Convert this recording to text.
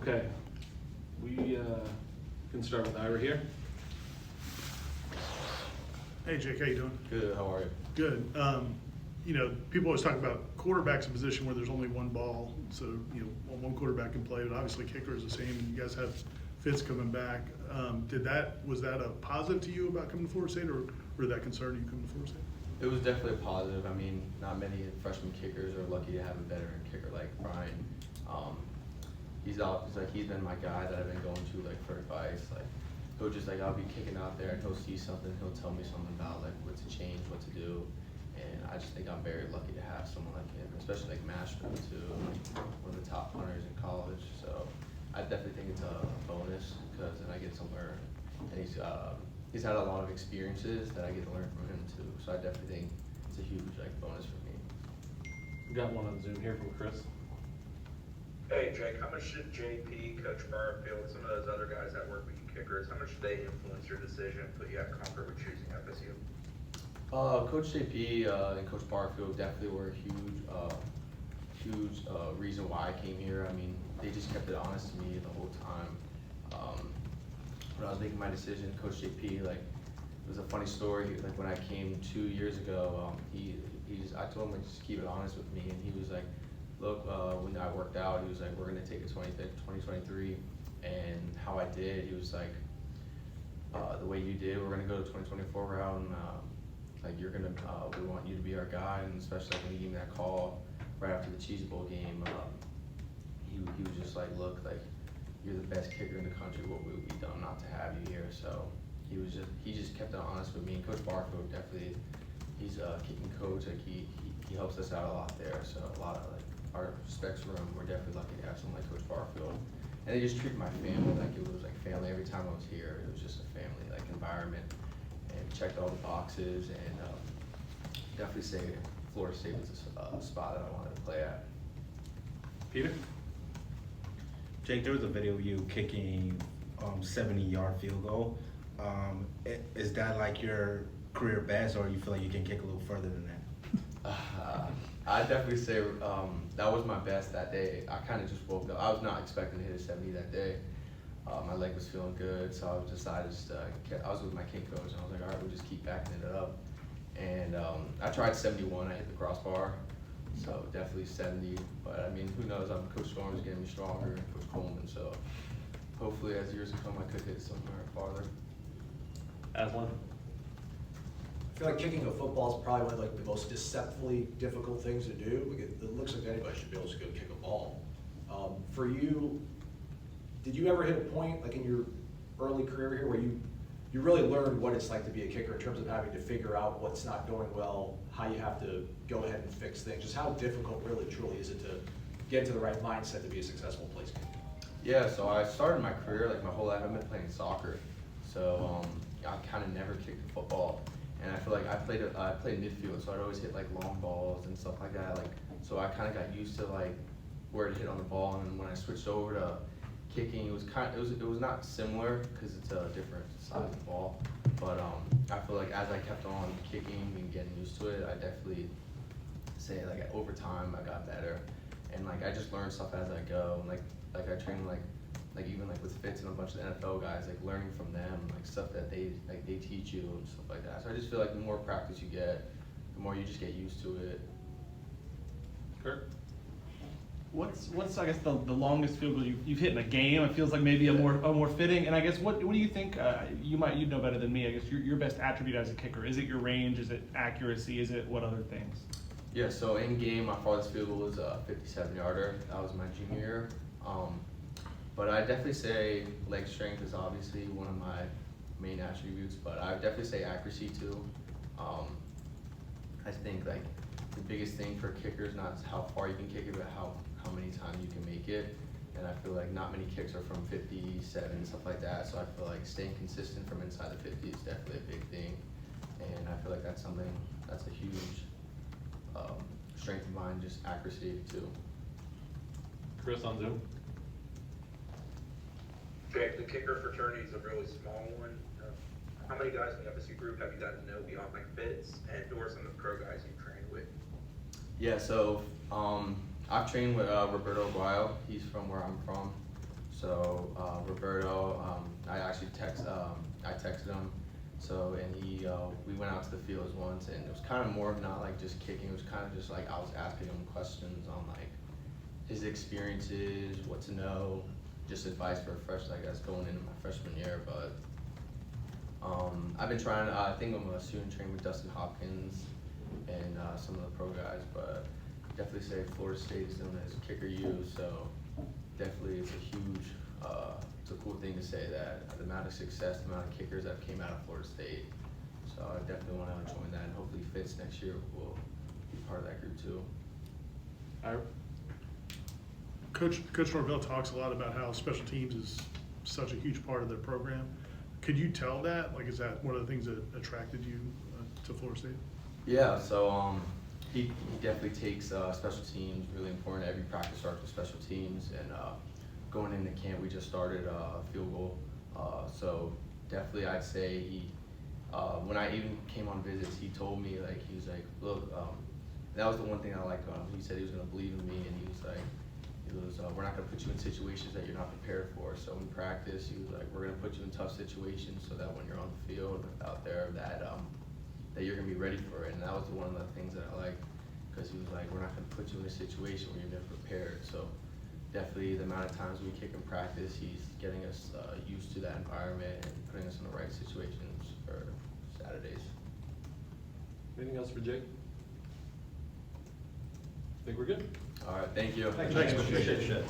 Okay, we can start with Ira here. Hey Jake, how you doing? Good, how are you? Good. You know, people always talk about quarterback's a position where there's only one ball, so you know one quarterback can play. But obviously, kicker is the same. And you guys have Fitz coming back. Was that a positive to you about coming to Florida State, or did that concern you coming to Florida State? It was definitely a positive. I mean, not many freshman kickers are lucky to have a veteran kicker like Ryan. He's been my guy that I've been going to like for advice. Like he'll just like I'll be kicking out there and he'll see something, he'll tell me something about like what to change, what to do. And I just think I'm very lucky to have someone like him, especially like Mastro too, one of the top punters in college. So I definitely think it's a bonus because then I get somewhere, and he's had a lot of experiences that I get to learn from him too. So I definitely think it's a huge like bonus for me. We got one on Zoom here from Chris. Hey Jake, how much did JP, Coach Barfield, some of those other guys that work with you kickers, how much did they influence your decision, put you at comfort with choosing FSU? Coach JP and Coach Barfield definitely were a huge reason why I came here. I mean, they just kept it honest to me the whole time. When I was making my decision, Coach JP, like, it was a funny story. Like when I came 2 years ago, I told him like just keep it honest with me, and he was like, look, when I worked out, he was like, we're gonna take it 2023, and how I did, he was like, the way you did, we're gonna go to 2024 round. Like you're gonna, we want you to be our guy, and especially like when he gave me that call right after the Cheese Bowl game, he was just like, look, like you're the best kicker in the country. What would we be dumb not to have you here? So he just kept it honest with me. And Coach Barfield definitely, he's a kicking coach. Like he helps us out a lot there. So a lot of like our specs room, we're definitely lucky to have someone like Coach Barfield. And they just treated my family like it was like family. Every time I was here, it was just a family like environment. And checked all the boxes, and definitely say Florida State was a spot that I wanted to play at. Peter? Jake, there was a video of you kicking 70-yard field goal. Is that like your career best, or you feel like you can kick a little further than that? I'd definitely say that was my best that day. I kind of just woke up. I was not expecting to hit a 70 that day. My leg was feeling good, so I was with my kick coach, and I was like, all right, we'll just keep backing it up. And I tried 71, I hit the crossbar, so definitely 70. But I mean, who knows? Coach Storm's getting me stronger, and Coach Coleman, so hopefully as years come, I could hit somewhere farther. Aslan? I feel like kicking a football is probably one of like the most deceptively difficult things to do. Like it looks like anybody should be able to go kick a ball. For you, did you ever hit a point like in your early career here where you really learned what it's like to be a kicker in terms of having to figure out what's not going well, how you have to go ahead and fix things? Just how difficult really truly is it to get into the right mindset to be a successful place kicker? Yeah, so I started my career, like my whole life, I've been playing soccer. So I kind of never kicked a football. And I feel like I played midfield, so I'd always hit like long balls and stuff like that. Like, so I kind of got used to like where to hit on the ball. And when I switched over to kicking, it was not similar because it's a different size of ball. But I feel like as I kept on kicking and getting used to it, I definitely say like over time I got better. And like I just learned stuff as I go. And like I train like even like with Fitz and a bunch of the NFL guys, like learning from them, like stuff that they teach you and stuff like that. So I just feel like the more practice you get, the more you just get used to it. Kurt? What's I guess the longest field goal you've hit in a game? It feels like maybe a more fitting. And I guess what do you think? You'd know better than me. I guess your best attribute as a kicker, is it your range? Is it accuracy? Is it what other things? Yeah. So in game, my farthest field goal was a 57-yarder. That was my junior year. But I definitely say leg strength is obviously one of my main attributes. But I would definitely say accuracy too. I think like the biggest thing for kickers not how far you can kick it, but how many times you can make it. And I feel like not many kicks are from 57, stuff like that. So I feel like staying consistent from inside the 50 is definitely a big thing. And I feel like that's something that's a huge strength of mine, just accuracy too. Chris on Zoom. Jake, the kicker fraternity is a really small one. How many guys in the FSU group have you gotten to know beyond like Fitz and who are some of the pro guys you've trained with? Yeah, so I've trained with Roberto Aguayo. He's from where I'm from. So Roberto, I actually I texted him. So and we went out to the fields once, and it was kind of more of not like just kicking. It was kind of just like I was asking him questions on like his experiences, what to know, just advice for a freshman, I guess, going into my freshman year. But I've been trying. I think I'm a student training with Dustin Hopkins and some of the pro guys, but definitely say Florida State is known as Kicker U. So definitely, it's a huge. It's a cool thing to say that the amount of success, the amount of kickers that came out of Florida State. So I definitely want to join that, and hopefully Fitz next year will be part of that group too. Coach Norvell talks a lot about how special teams is such a huge part of their program. Could you tell that? Like, is that one of the things that attracted you to Florida State? Yeah, so he definitely takes special teams really important. Every practice starts with special teams, and going into camp we just started field goal. So definitely I'd say he, when I even came on visits, he told me, like, he was like, look, that was the one thing I liked about him. He said he was gonna believe in me, and he was like, we're not gonna put you in situations that you're not prepared for. So in practice, he was like, we're gonna put you in tough situations so that when you're on the field out there, that you're gonna be ready for it. And that was one of the things that I liked, because he was like, we're not gonna put you in a situation where you're never prepared. So definitely the amount of times we kick in practice, he's getting us used to that environment and putting us in the right situations for Saturdays. Anything else for Jake? Think we're good? All right, thank you. Thanks, Jake. Appreciate it.